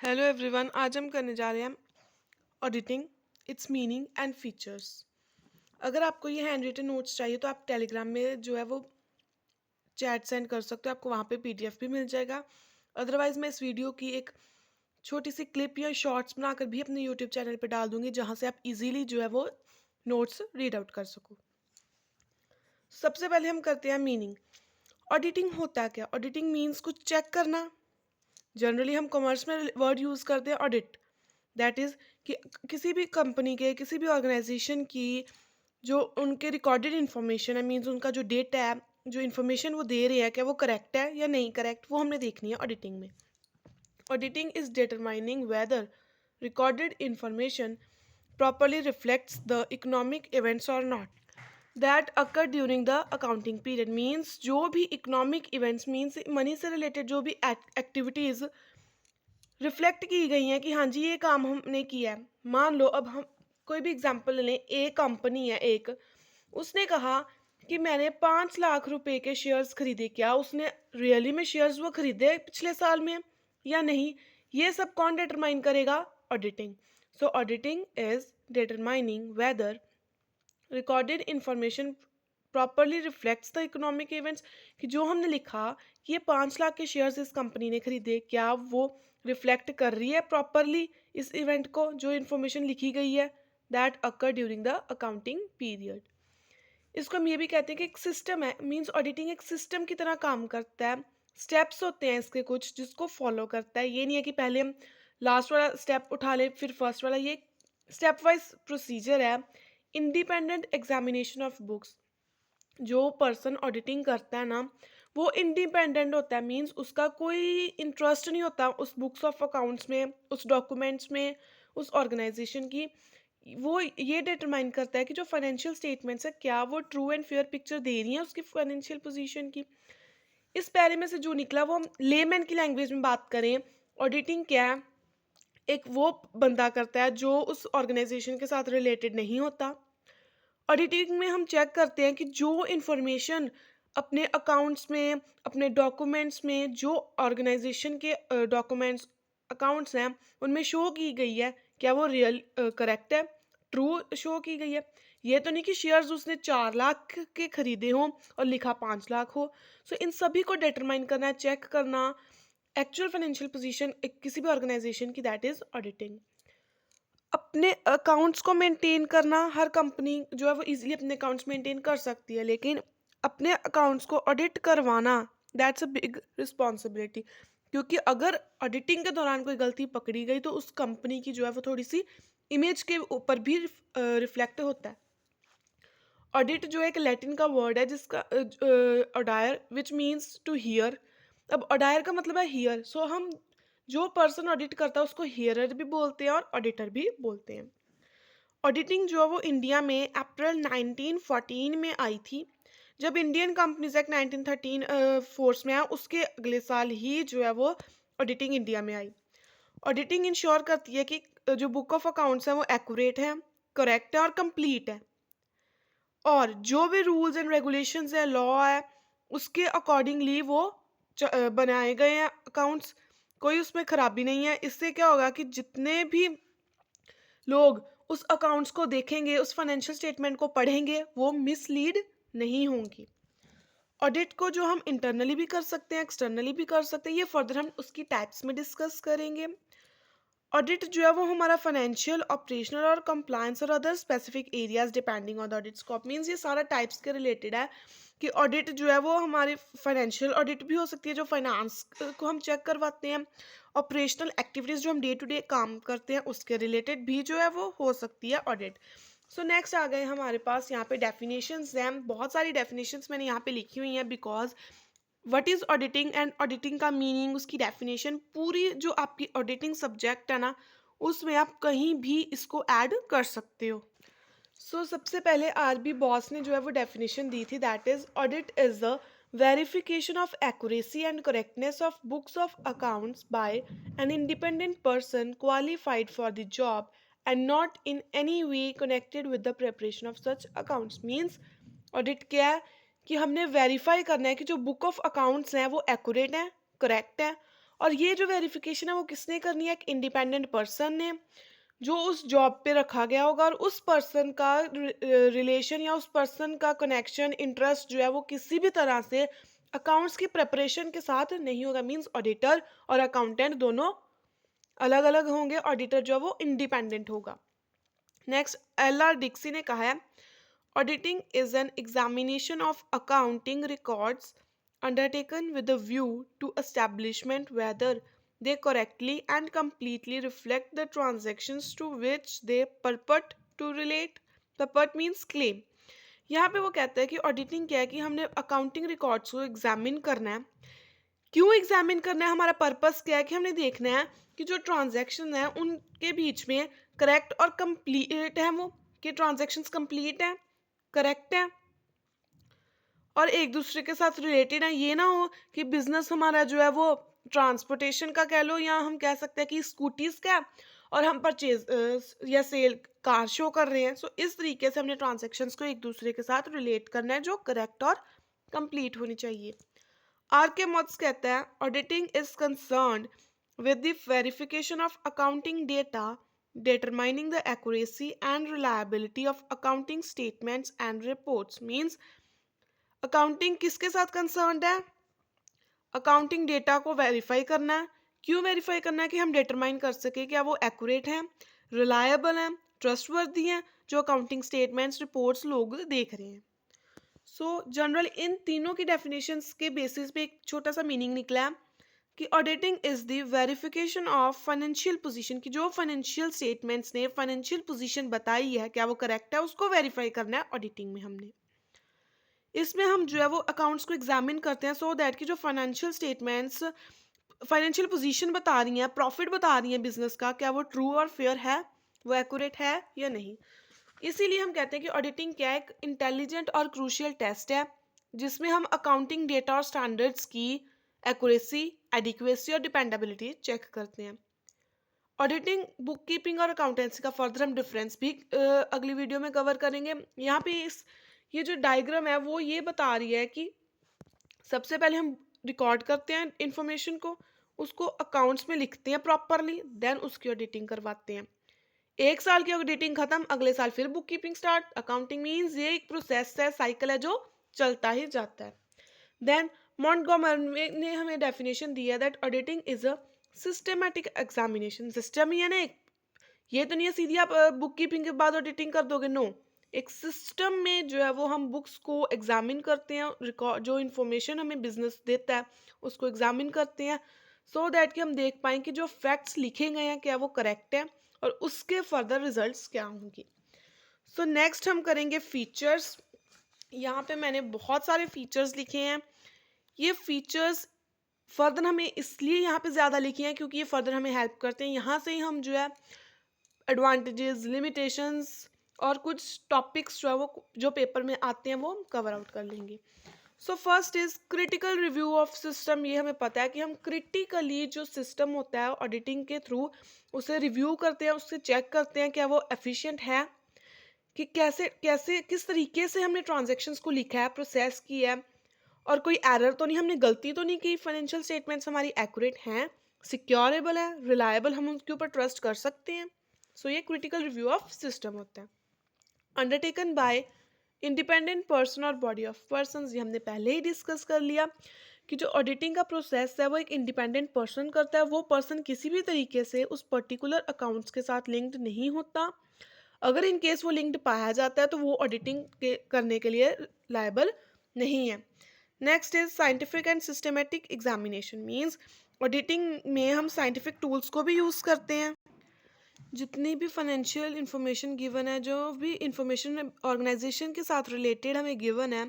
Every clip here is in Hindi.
हेलो एवरीवन, आज हम करने जा रहे हैं auditing, it's meaning and features. अगर आपको ये हैंड रिटन नोट्स चाहिए तो आप टेलीग्राम में जो है वो चैट सेंड कर सकते हो, आपको वहाँ पे पीडीएफ भी मिल जाएगा। अदरवाइज मैं इस वीडियो की एक छोटी सी क्लिप या शॉर्ट्स बनाकर भी अपने यूट्यूब चैनल पे डाल दूंगी, जहाँ से आप इजीली जो है वो नोट्स रीड आउट कर सको। सबसे पहले हम करते हैं मीनिंग। ऑडिटिंग होता है क्या? ऑडिटिंग मीन्स कुछ चेक करना। जनरली हम कॉमर्स में वर्ड यूज़ करते हैं ऑडिट। दैट इज़ कि किसी भी कंपनी के, किसी भी ऑर्गेनाइजेशन की जो उनके रिकॉर्डेड इन्फॉर्मेशन है, मीन्स उनका जो डेटा है, जो इन्फॉर्मेशन वो दे रहे हैं, क्या वो करेक्ट है या नहीं करेक्ट, वो हमने देखनी है ऑडिटिंग में। Auditing is determining weather recorded information properly reflects the economic events or not that occur during the accounting period। means जो भी economic events means मनी से रिलेटेड जो भी एक्टिविटीज रिफ्लेक्ट की गई हैं कि हाँ जी ये काम हमने किया है। मान लो अब हम कोई भी एग्जांपल ले लें, एक कंपनी है एक, उसने कहा कि मैंने 5 लाख रुपए के शेयर्स खरीदे। क्या उसने रियली में शेयर्स वो खरीदे पिछले साल में या नहीं? ये सब कौन डिटरमाइन करेगा? Auditing. So auditing is determining weather recorded information properly reflects the economic events, कि जो हमने लिखा कि ये 5 लाख के शेयर्स इस कंपनी ने खरीदे, क्या वो रिफ्लेक्ट कर रही है प्रॉपरली इस इवेंट को, जो इन्फॉर्मेशन लिखी गई है that occur during the accounting period. इसको हम ये भी कहते हैं कि एक सिस्टम है, मीन्स ऑडिटिंग एक सिस्टम की तरह काम करता है। स्टेप्स होते हैं इसके कुछ जिसको फॉलो करता है। ये नहीं है कि पहले हम लास्ट वाला स्टेप उठा ले फिर फर्स्ट वाला, ये स्टेप वाइज प्रोसीजर है। Independent examination of books. जो पर्सन ऑडिटिंग करता है ना, वो इंडिपेंडेंट होता है, मीन्स उसका कोई इंटरेस्ट नहीं होता उस बुक्स ऑफ अकाउंट्स में, उस डॉक्यूमेंट्स में, उस ऑर्गेनाइजेशन की। वो ये डिटरमाइन करता है कि जो फाइनेंशियल स्टेटमेंट्स है क्या वो ट्रू एंड फेयर पिक्चर दे रही हैं उसकी फाइनेंशियल पोजीशन की। इस पैरे में से जो निकला वो हम लेमैन की लैंग्वेज में बात करें, ऑडिटिंग क्या है? एक वो बंदा करता है जो उस ऑर्गेनाइजेशन के साथ रिलेटेड नहीं होता। ऑडिटिंग में हम चेक करते हैं कि जो इन्फॉर्मेशन अपने अकाउंट्स में, अपने डॉक्यूमेंट्स में, जो ऑर्गेनाइजेशन के डॉक्यूमेंट्स अकाउंट्स हैं उनमें शो की गई है, क्या वो रियल करेक्ट है, ट्रू शो की गई है। ये तो नहीं कि शेयर्स उसने 4 लाख के खरीदे हों और लिखा 5 लाख हो। सो इन सभी को डिटरमाइन करना है, चेक करना एक्चुअल फाइनेंशियल पोजीशन किसी भी ऑर्गेनाइजेशन की, दैट इज ऑडिटिंग। अपने अकाउंट्स को मेंटेन करना, हर कंपनी जो है वो इजीली अपने अकाउंट्स मेंटेन कर सकती है, लेकिन अपने अकाउंट्स को ऑडिट करवाना दैट्स अ बिग रिस्पॉन्सिबिलिटी। क्योंकि अगर ऑडिटिंग के दौरान कोई गलती पकड़ी गई तो उस कंपनी की जो है वो थोड़ी सी इमेज के ऊपर भी रिफ्लेक्ट होता है। ऑडिट जो एक लैटिन का वर्ड है जिसका ऑडायर विच मीन्स टू हियर। अब ऑडायर का मतलब है हियर, सो हम जो पर्सन ऑडिट करता है उसको हियरर भी बोलते हैं और ऑडिटर भी बोलते हैं। ऑडिटिंग जो है वो इंडिया में अप्रैल 1914 में आई थी। जब इंडियन कंपनीज एक्ट 1913 फोर्स में आया, उसके अगले साल ही जो है वो ऑडिटिंग इंडिया में आई। ऑडिटिंग इंश्योर करती है कि जो बुक ऑफ अकाउंट्स है वो एक्यूरेट है, करेक्ट है और कंप्लीट है, और जो भी रूल्स एंड रेगुलेशंस है, लॉ है, उसके अकॉर्डिंगली वो बनाए गए हैं अकाउंट्स। कोई उसमें खराबी नहीं है। इससे क्या होगा कि जितने भी लोग उस अकाउंट्स को देखेंगे, उस फाइनेंशियल स्टेटमेंट को पढ़ेंगे, वो मिसलीड नहीं होंगी। ऑडिट को जो हम इंटरनली भी कर सकते हैं, एक्सटर्नली भी कर सकते हैं, ये फर्दर हम उसकी टाइप्स में डिस्कस करेंगे। ऑडिट जो है वो हमारा फाइनेंशियल, ऑपरेशनल और कंप्लायंस और other specific areas depending on the audit scope. Means ये सारा टाइप्स के रिलेटेड है कि ऑडिट जो है वो हमारे फाइनेंशियल ऑडिट भी हो सकती है जो फाइनेंस को हम चेक करवाते हैं। ऑपरेशनल एक्टिविटीज़ जो हम डे टू डे काम करते हैं उसके रिलेटेड भी जो है वो हो सकती है ऑडिट। सो नेक्स्ट आ गए हमारे पास यहाँ पे डेफिनेशंस हैं। बहुत सारी डेफिनेशंस मैंने यहाँ पे लिखी हुई हैं, because what is auditing and auditing का मीनिंग, उसकी डेफिनेशन, पूरी जो आपकी ऑडिटिंग सब्जेक्ट है ना उसमें आप कहीं भी इसको ऐड कर सकते हो। सो सबसे पहले आरबी बॉस ने जो है वो डेफिनेशन दी थी, that is audit is the verification of accuracy and correctness of books of accounts by an independent person qualified for the job and not in any way connected with the preparation of such accounts. Means audit क्या है कि हमने वेरीफाई करना है कि जो बुक ऑफ अकाउंट्स हैं वो एक्यूरेट हैं, करेक्ट है, और ये जो वेरिफिकेशन है वो किसने करनी है, एक इंडिपेंडेंट पर्सन ने जो उस जॉब पे रखा गया होगा, और उस पर्सन का रिलेशन या उस पर्सन का कनेक्शन इंटरेस्ट जो है वो किसी भी तरह से अकाउंट्स की प्रिपरेशन के साथ नहीं होगा। मींस ऑडिटर और अकाउंटेंट दोनों अलग अलग होंगे, ऑडिटर जो है वो इंडिपेंडेंट होगा। नेक्स्ट LR डिक्सी ने कहा है auditing is an examination of accounting records undertaken with a view to establishment whether they correctly and completely reflect the transactions to which they purport to relate. Purport means claim. यहाँ पे वो कहता है कि ऑडिटिंग क्या है कि हमने अकाउंटिंग रिकॉर्ड्स को एग्जामिन करना है। क्यों एग्जामिन करना है, हमारा पर्पस क्या है कि हमने देखना है कि जो ट्रांजैक्शन है उनके बीच में करेक्ट और कंप्लीट है, वो कि ट्रांजैक्शंस कंप्लीट है, करेक्ट है और एक दूसरे के साथ रिलेटेड है। ये ना हो कि बिजनेस हमारा जो है वो ट्रांसपोर्टेशन का कह लो, या हम कह सकते हैं कि स्कूटीज का है और हम परचेज या सेल कार शो कर रहे हैं। सो इस तरीके से हमने ट्रांजैक्शंस को एक दूसरे के साथ रिलेट करना है जो करेक्ट और कंप्लीट होनी चाहिए। RK Motz कहता है auditing is concerned with the verification of accounting data, determining the accuracy and reliability of accounting statements and reports. Means accounting किसके साथ कंसर्न्ड है, अकाउंटिंग डेटा को वेरीफाई करना है। क्यों वेरीफाई करना है, कि हम डिटरमाइन कर सके क्या वो एक्यूरेट है, रिलायबल है, ट्रस्टवर्दी है, जो अकाउंटिंग स्टेटमेंट्स रिपोर्ट्स लोग देख रहे हैं। सो जनरल इन तीनों की डेफिनेशंस के बेसिस पे एक छोटा सा मीनिंग निकला है कि auditing is the verification of financial position, की जो फाइनेंशियल स्टेटमेंट्स ने फाइनेंशियल पोजीशन बताई है क्या वो करेक्ट है, उसको वेरीफाई करना है ऑडिटिंग में हमने। इसमें हम जो है वो अकाउंट्स को एग्जामिन करते हैं सो दैट कि जो फाइनेंशियल स्टेटमेंट्स फाइनेंशियल पोजीशन बता रही हैं, प्रॉफिट बता रही हैं बिजनेस का, क्या वो ट्रू और फेयर है, वो एक्यूरेट है या नहीं। इसीलिए हम कहते हैं कि ऑडिटिंग क्या है, एक इंटेलिजेंट और क्रूशियल टेस्ट है जिसमें हम अकाउंटिंग डेटा और स्टैंडर्ड्स की एक्यूरेसी, एडिक्वेसी और डिपेंडेबिलिटी चेक करते हैं। ऑडिटिंग, बुक कीपिंग और अकाउंटेंसी का फर्दर हम डिफरेंस भी अगली वीडियो में कवर करेंगे। यहाँ पे ये जो डायग्राम है वो ये बता रही है कि सबसे पहले हम रिकॉर्ड करते हैं इंफॉर्मेशन को, उसको अकाउंट्स में लिखते हैं प्रॉपरली, देन उसकी ऑडिटिंग करवाते हैं। एक साल की ऑडिटिंग खत्म, अगले साल फिर book keeping start. Accounting means ये एक प्रोसेस है, साइकिल है जो चलता ही जाता है। देन मॉन्टगोमरी ने हमें डेफिनेशन दिया that auditing is a systematic examination. System ही है ना एक, ये तो नहीं है सीधी आप बुक कीपिंग के बाद ऑडिटिंग कर दोगे, नो। एक सिस्टम में जो है वो हम बुक्स को एग्जामिन करते हैं, रिकॉर्ड जो इन्फॉर्मेशन हमें बिजनेस देता है उसको एग्जामिन करते हैं सो दैट कि हम देख पाएँ कि जो फैक्ट्स लिखे गए हैं क्या वो करेक्ट है और उसके फर्दर रिजल्ट्स क्या होंगे। सो नेक्स्ट हम करेंगे फीचर्स। यहाँ पे मैंने बहुत सारे फीचर्स लिखे हैं। ये फीचर्स फर्दर हमें इसलिए यहाँ पे ज़्यादा लिखे हैं क्योंकि ये फर्दर हमें हेल्प करते हैं। यहाँ से ही हम जो है एडवांटेजेस, लिमिटेशंस और कुछ टॉपिक्स जो है वो जो पेपर में आते हैं वो कवर आउट कर लेंगे। So first is critical review of system. ये हमें पता है कि हम क्रिटिकली जो सिस्टम होता है ऑडिटिंग के थ्रू उसे रिव्यू करते हैं, उससे चेक करते हैं क्या वो एफिशिएंट है, कि कैसे कैसे किस तरीके से हमने ट्रांजैक्शंस को लिखा है, प्रोसेस किया है और कोई एरर तो नहीं, हमने गलती तो नहीं की, फाइनेंशियल स्टेटमेंट्स हमारी एक्यूरेट हैं, सिक्योरेबल है, रिलायबल, हम उनके ऊपर ट्रस्ट कर सकते हैं। सो ये क्रिटिकल रिव्यू ऑफ सिस्टम होता है। अंडरटेकन बाय इंडिपेंडेंट पर्सन और बॉडी ऑफ पर्संस, ये हमने पहले ही डिस्कस कर लिया कि जो ऑडिटिंग का प्रोसेस है वो एक इंडिपेंडेंट पर्सन करता है। वो पर्सन किसी भी तरीके से उस पर्टिकुलर अकाउंट्स के साथ लिंक्ड नहीं होता। अगर इन केस वो लिंक्ड पाया जाता है तो वो ऑडिटिंग करने के लिए लायबल नहीं है। Next is scientific and systematic examination. Means auditing में हम साइंटिफिक टूल्स को भी यूज़ करते हैं। जितनी भी फाइनेंशियल इंफॉर्मेशन गिवन है, जो भी इंफॉर्मेशन ऑर्गेनाइजेशन के साथ रिलेटेड हमें गिवन है,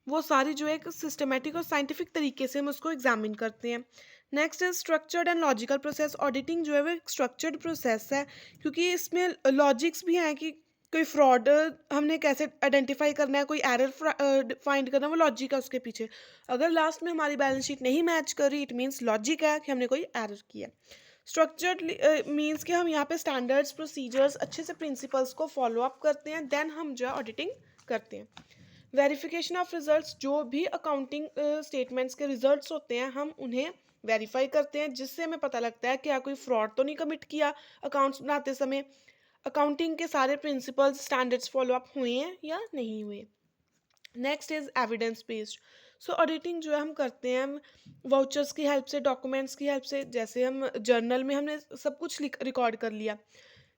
वो सारी जो है एक सिस्टमेटिक और साइंटिफिक तरीके से हम उसको एग्जामिन करते हैं। नेक्स्ट है structured and logical process. Auditing जो है वो एक स्ट्रक्चर्ड प्रोसेस है क्योंकि इसमें लॉजिक्स भी हैं कि कोई फ्रॉड हमने कैसे आइडेंटिफाई करना है, कोई एरर फाइंड करना है, वो लॉजिक है उसके पीछे। अगर लास्ट में हमारी बैलेंस शीट नहीं मैच कर रही, इट मीन्स लॉजिक है कि हमने कोई एरर किया। स्ट्रक्चर्ड मीन्स कि हम यहाँ पे स्टैंडर्ड्स, प्रोसीजर्स, अच्छे से प्रिंसिपल्स को फॉलो अप करते हैं, देन हम जो है ऑडिटिंग करते हैं। वेरिफिकेशन ऑफ रिजल्ट्स, जो भी अकाउंटिंग स्टेटमेंट्स के रिजल्ट्स होते हैं हम उन्हें वेरीफाई करते हैं, जिससे हमें पता लगता है क्या कोई फ्रॉड तो नहीं कमिट किया अकाउंट्स बनाते समय, अकाउंटिंग के सारे प्रिंसिपल्स स्टैंडर्ड्स फॉलो अप हुए हैं या नहीं हुए। Next is evidence based. So auditing जो है हम करते हैं वाउचर्स की हेल्प से, डॉक्यूमेंट्स की हेल्प से। जैसे हम जर्नल में हमने सब कुछ रिकॉर्ड कर लिया,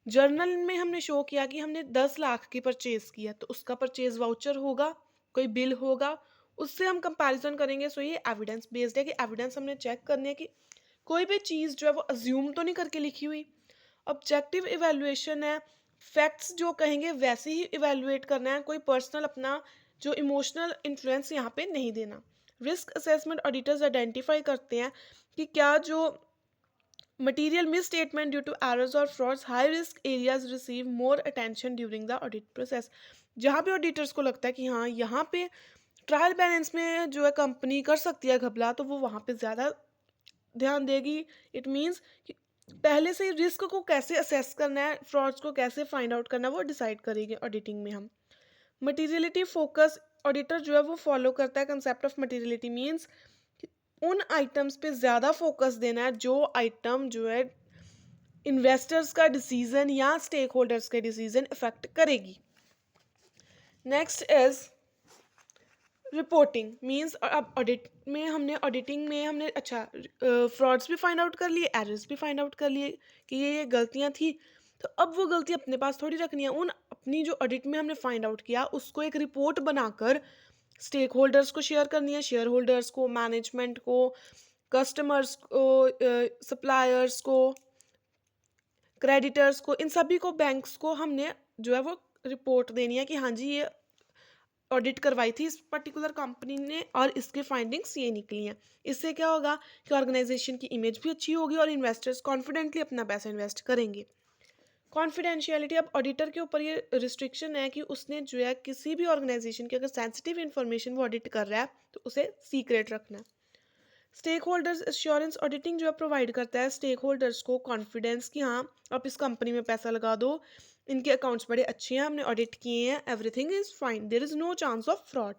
जर्नल में हमने शो किया कि हमने 10 लाख की परचेज किया, तो उसका परचेज वाउचर होगा, कोई बिल होगा, उससे हम कंपैरिजन करेंगे। सो ये एविडेंस बेस्ड है कि एविडेंस हमने चेक करने है कि कोई भी चीज़ जो है वो अज्यूम तो नहीं करके लिखी हुई। ऑब्जेक्टिव इवेल्युएशन है, फैक्ट्स जो कहेंगे वैसे ही इवेल्युएट करना है, कोई पर्सनल अपना जो इमोशनल इन्फ्लुएंस यहाँ पे नहीं देना। रिस्क असेसमेंट ऑडिटर्स आइडेंटिफाई करते हैं कि क्या जो material misstatement due to errors और frauds, high risk areas receive more attention during the audit process. जहाँ पे ऑडिटर्स को लगता है कि हाँ यहाँ पे ट्रायल बैलेंस में जो है कंपनी कर सकती है घपला, तो वो वहाँ पे ज़्यादा ध्यान देगी। इट मीन्स कि पहले से रिस्क को कैसे असेस करना है, फ्रॉड्स को कैसे फाइंड आउट करना है, वो डिसाइड करेंगे ऑडिटिंग में हम। मटीरियलिटी फोकस ऑडिटर जो है वो फॉलो करता है कंसेप्ट ऑफ मटीरियलिटी, मीन्स उन आइटम्स पे ज़्यादा फोकस देना है जो आइटम जो है इन्वेस्टर्स का डिसीजन या स्टेक होल्डर्स के डिसीजन इफेक्ट करेगी। नेक्स्ट इज रिपोर्टिंग, मीन्स अब ऑडिटिंग में हमने अच्छा फ्रॉड्स भी फाइंड आउट कर लिए, एरर्स भी फाइंड आउट कर लिए कि ये गलतियां थी। तो अब वो गलती अपने पास थोड़ी रखनी है, उन अपनी जो ऑडिट में हमने फाइंड आउट किया उसको एक रिपोर्ट बनाकर स्टेक होल्डर्स को शेयर करनी है, शेयर होल्डर्स को, मैनेजमेंट को, कस्टमर्स को, सप्लायर्स को, क्रेडिटर्स को, इन सभी को, बैंक्स को हमने जो है वो रिपोर्ट देनी है कि हाँ जी ये ऑडिट करवाई थी इस पर्टिकुलर कंपनी ने और इसके फाइंडिंग्स ये निकली हैं। इससे क्या होगा कि ऑर्गेनाइजेशन की इमेज भी अच्छी होगी और इन्वेस्टर्स कॉन्फिडेंटली अपना पैसा इन्वेस्ट करेंगे। कॉन्फिडेंशियलिटी, अब ऑडिटर के ऊपर ये रिस्ट्रिक्शन है कि उसने जो है किसी भी ऑर्गेनाइजेशन की अगर सेंसिटिव इन्फॉर्मेशन वो ऑडिट कर रहा है तो उसे सीक्रेट रखना है। स्टेक होल्डर्स एश्योरेंस, ऑडिटिंग जो है प्रोवाइड करता है स्टेक होल्डर्स को कॉन्फिडेंस कि हाँ आप इस कंपनी में पैसा लगा दो, इनके अकाउंट्स बड़े अच्छे हैं, हमने ऑडिट किए हैं, everything is fine, there is no chance of fraud.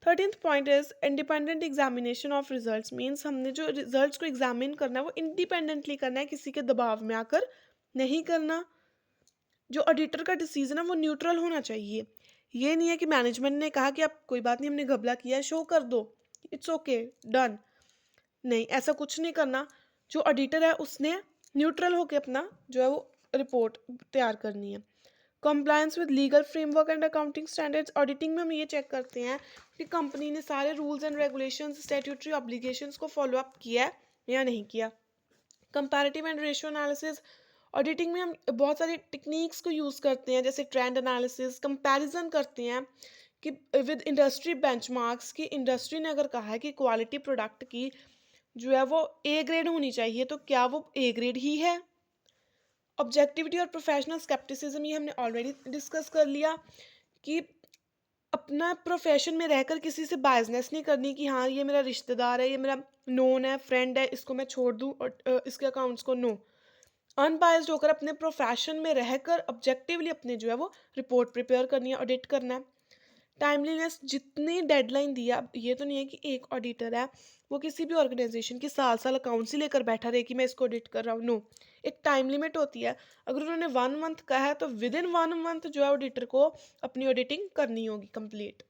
13th point is independent examination of results, means हमने जो रिजल्ट्स को एग्जामिन करना है वो इंडिपेंडेंटली करना है, किसी के दबाव में आकर नहीं करना। जो ऑडिटर का डिसीजन है वो न्यूट्रल होना चाहिए। ये नहीं है कि मैनेजमेंट ने कहा कि आप कोई बात नहीं हमने घबला किया है शो कर दो, इट्स ओके डन, नहीं ऐसा कुछ नहीं करना। जो ऑडिटर है उसने न्यूट्रल होकर अपना जो है वो रिपोर्ट तैयार करनी है। Compliance with legal framework and accounting standards, auditing में हम ये चेक करते हैं कि कंपनी ने सारे rules and regulations, statutory obligations को फॉलो अप किया है या नहीं किया। Comparative and ratio analysis, auditing में हम बहुत सारी टेक्निक्स को यूज़ करते हैं, जैसे ट्रेंड एनालिसिस, कंपैरिजन करते हैं कि विद इंडस्ट्री बेंचमार्क्स की इंडस्ट्री ने अगर कहा है कि क्वालिटी प्रोडक्ट की जो है वो ए ग्रेड होनी चाहिए तो क्या वो ए ग्रेड ही है। ऑब्जेक्टिविटी और प्रोफेशनल स्केप्टिसिज्म, ये हमने ऑलरेडी डिस्कस कर लिया कि अपना प्रोफेशन में रहकर किसी से बायजनेस नहीं करनी कि हाँ ये मेरा रिश्तेदार है, ये मेरा नोन है, फ्रेंड है, इसको मैं छोड़ दूँ और इसके अकाउंट्स को, नो। अनबायस्ड होकर अपने प्रोफेशन में रहकर ऑब्जेक्टिवली अपने जो है वो रिपोर्ट प्रिपेयर करनी है, ऑडिट करना है। टाइमलीनेस, जितनी डेडलाइन दिया, अब ये तो नहीं है कि एक ऑडिटर है वो किसी भी ऑर्गेनाइजेशन की साल साल अकाउंट्स ही लेकर बैठा रहे कि मैं इसको ऑडिट कर रहा हूँ, नो। एक टाइम लिमिट होती है, अगर उन्होंने 1 मंथ कहा है तो विद इन 1 मंथ जो है ऑडिटर को अपनी ऑडिटिंग करनी होगी कंप्लीट।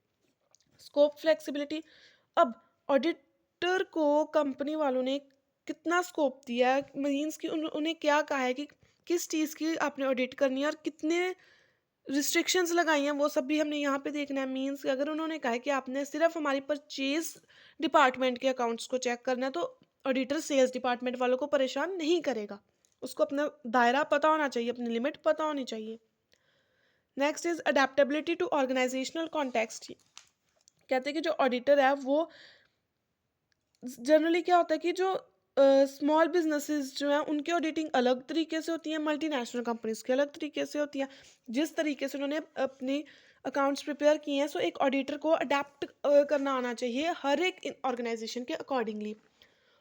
स्कोप फ्लेक्सिबिलिटी, अब ऑडिटर को कंपनी वालों ने कितना स्कोप दिया है, मीन्स कि उन्हें क्या कहा है कि किस चीज़ की आपने ऑडिट करनी है और कितने रिस्ट्रिक्शंस लगाई हैं वो सब भी हमने यहाँ पे देखना है। मीन्स अगर उन्होंने कहा है कि आपने सिर्फ हमारी परचेज डिपार्टमेंट के अकाउंट्स को चेक करना है तो ऑडिटर सेल्स डिपार्टमेंट वालों को परेशान नहीं करेगा, उसको अपना दायरा पता होना चाहिए, अपनी लिमिट पता होनी चाहिए। Next is adaptability to organisational context, कहते हैं कि जो ऑडिटर है वो जनरली क्या होता है कि जो स्मॉल बिजनेसेस जो हैं उनकी ऑडिटिंग अलग तरीके से होती है, मल्टीनेशनल कंपनीज की अलग तरीके से होती है। जिस तरीके से उन्होंने अपनी अकाउंट्स प्रिपेयर किए हैं, सो एक ऑडिटर को अडेप्ट करना आना चाहिए हर एक ऑर्गेनाइजेशन के अकॉर्डिंगली।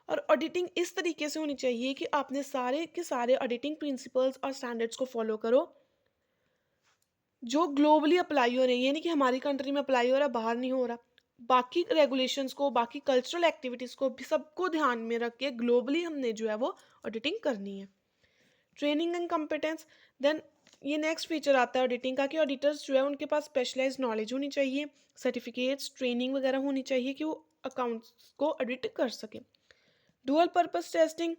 और ऑडिटिंग इस तरीके से होनी चाहिए कि आपने सारे के सारे ऑडिटिंग प्रिंसिपल्स और स्टैंडर्ड्स को फॉलो करो जो ग्लोबली अप्लाई हो रहे हैं, ये नहीं कि हमारी कंट्री में अप्लाई हो रहा है बाहर नहीं हो रहा। बाकी रेगुलेशंस को, बाकी कल्चरल एक्टिविटीज़ को भी सबको ध्यान में रख के ग्लोबली हमने जो है वो ऑडिटिंग करनी है। ट्रेनिंग एंड कॉम्पिटेंस, देन ये नेक्स्ट फीचर आता है ऑडिटिंग का कि ऑडिटर्स जो है उनके पास स्पेशलाइज नॉलेज होनी चाहिए, सर्टिफिकेट्स, ट्रेनिंग वगैरह होनी चाहिए कि वो अकाउंट्स को ऑडिट कर सकें। डुअल पर्पस टेस्टिंग,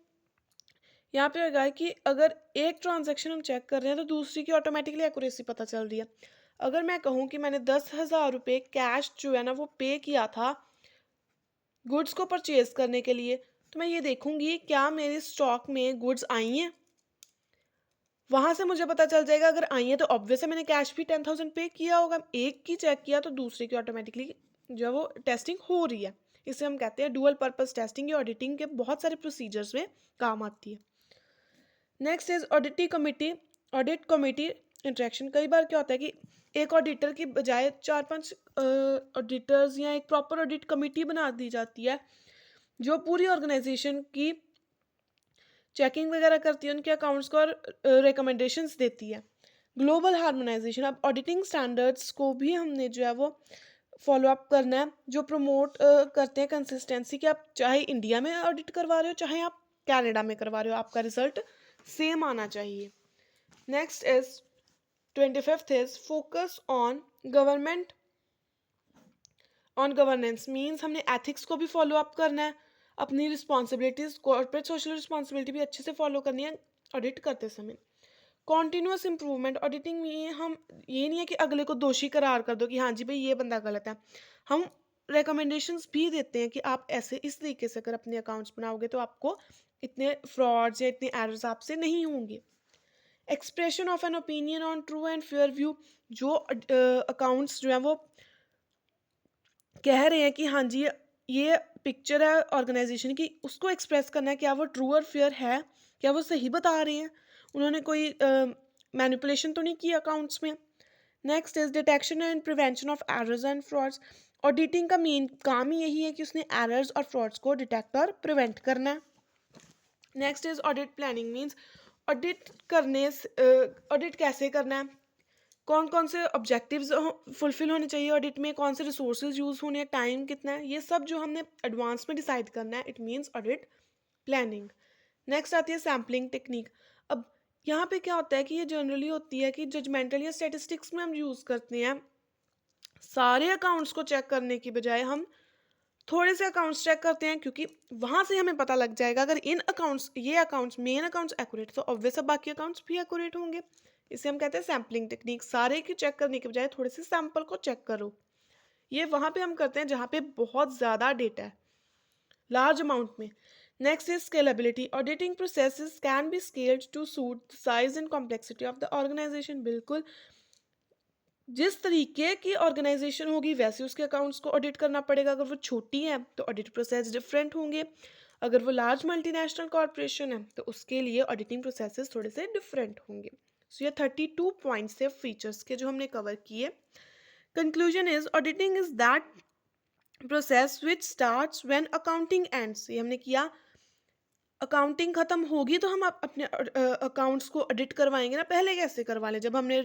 यहाँ पे होगा कि अगर एक ट्रांजैक्शन हम चेक कर रहे हैं तो दूसरी की ऑटोमेटिकली एक्यूरेसी पता चल रही है। अगर मैं कहूँ कि मैंने 10,000 रुपये कैश जो है ना वो पे किया था गुड्स को परचेज करने के लिए, तो मैं ये देखूंगी क्या मेरे स्टॉक में गुड्स आई हैं, वहां से मुझे पता चल जाएगा। अगर आई है तो ऑब्वियस है मैंने कैश भी 10,000 पे किया होगा, एक की चेक किया तो दूसरे की ऑटोमेटिकली जो है वो टेस्टिंग हो रही है। इसे हम कहते हैं डुअल पर्पस टेस्टिंग। ये ऑडिटिंग के बहुत सारे प्रोसीजर्स में काम आती है। Next is audit committee interaction. कई बार क्या होता है कि एक ऑडिटर की बजाय 4-5 ऑडिटर्स या एक प्रॉपर ऑडिट कमिटी बना दी जाती है जो पूरी ऑर्गेनाइजेशन की चेकिंग वगैरह करती है, उनके अकाउंट्स को, और रिकमेंडेशंस देती है। ग्लोबल हार्मोनाइजेशन, अब ऑडिटिंग स्टैंडर्ड्स को भी हमने जो है वो फॉलो अप करना है, जो प्रमोट करते हैं कंसिस्टेंसी कि आप चाहे इंडिया में ऑडिट करवा रहे हो चाहे आप कनाडा में करवा रहे हो, आपका रिजल्ट सेम आना चाहिए। Next is 25th is focus on government on governance, means हमने एथिक्स को भी फॉलो अप करना है, अपनी रिस्पॉन्सिबिलिटीज, कॉर्पोरेट सोशल रिस्पॉन्सिबिलिटी भी अच्छे से फॉलो करनी है ऑडिट करते समय। कॉन्टिन्यूस इंप्रूवमेंट, ऑडिटिंग में हम ये नहीं है कि अगले को दोषी करार कर दो कि हाँ जी भाई ये बंदा गलत है, हम रिकमेंडेशंस भी देते हैं कि आप ऐसे इस तरीके से अगर अपने अकाउंट्स बनाओगे तो आपको इतने फ्रॉड्स या इतने एरर्स आपसे नहीं होंगे। Expression of an opinion on true and fair view, जो अकाउंट्स जो है वो कह रहे हैं कि हाँ जी ये पिक्चर है ऑर्गेनाइजेशन की, उसको एक्सप्रेस करना है, क्या वो ट्रू और फेयर है, क्या वो सही बता रहे हैं, उन्होंने कोई मैनिपुलेशन तो नहीं की अकाउंट्स में। Next is detection and prevention of errors and frauds, auditing का मेन काम ही यही है कि उसने एरर्स और फ्रॉड्स को डिटेक्ट और प्रिवेंट करना है। Next is audit planning, means audit करने ऑडिट कैसे करना है, कौन कौन से ऑब्जेक्टिव्स फुलफिल होने चाहिए ऑडिट में, कौन से रिसोर्सेज यूज़ होने हैं, टाइम कितना है, ये सब जो हमने एडवांस में डिसाइड करना है, it means audit planning. Next आती है सैम्पलिंग टेक्निक। अब यहाँ पे क्या होता है कि ये जनरली होती है कि जजमेंटल या स्टेटिस्टिक्स में हम यूज़ करते हैं, सारे अकाउंट्स को चेक करने की बजाय हम थोड़े से अकाउंट्स चेक करते हैं, क्योंकि वहाँ से हमें पता लग जाएगा अगर इन अकाउंट्स ये अकाउंट्स मेन अकाउंट्स एक्यूरेट तो ऑब्वियस है बाकी अकाउंट्स भी एक्यूरेट होंगे। इसे हम कहते हैं सैम्पलिंग टेक्निक। सारे की चेक करने के बजाय थोड़े से सैंपल को चेक करो। ये वहाँ पे हम करते हैं जहाँ पे बहुत ज़्यादा डेटा है, लार्ज अमाउंट में। Next is scalability, auditing processes can be scaled to suit the size and complexity of the organisation. बिल्कुल जिस तरीके की ऑर्गेनाइजेशन होगी वैसे उसके अकाउंट्स को ऑडिट करना पड़ेगा। अगर वो छोटी है तो ऑडिट प्रोसेस डिफरेंट होंगे, अगर वो लार्ज मल्टीनेशनल कॉर्पोरेशन है तो उसके लिए ऑडिटिंग प्रोसेसेस थोड़े से डिफरेंट होंगे। सो ये 32 पॉइंट्स है फीचर्स के जो हमने कवर किए। Conclusion is auditing is that process which starts when accounting ends. ये हमने किया, अकाउंटिंग खत्म होगी तो हम अपने अकाउंट्स को ऑडिट करवाएंगे ना, पहले कैसे करवा लें जब हमने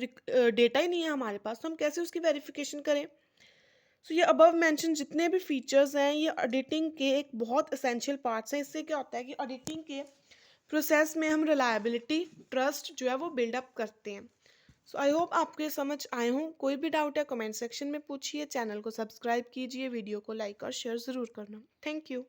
डेटा ही नहीं है हमारे पास, तो हम कैसे उसकी वेरिफिकेशन करें। सो ये अबव मेंशन जितने भी फीचर्स हैं ये ऑडिटिंग के एक बहुत एसेंशियल पार्ट्स हैं। इससे क्या होता है कि ऑडिटिंग के प्रोसेस में हम रिलायबिलिटी, ट्रस्ट जो है वो बिल्डअप करते हैं। सो आई होप आपको ये समझ आए हों। कोई भी डाउट है कमेंट सेक्शन में पूछिए, चैनल को सब्सक्राइब कीजिए, वीडियो को लाइक और शेयर ज़रूर करना। Thank you.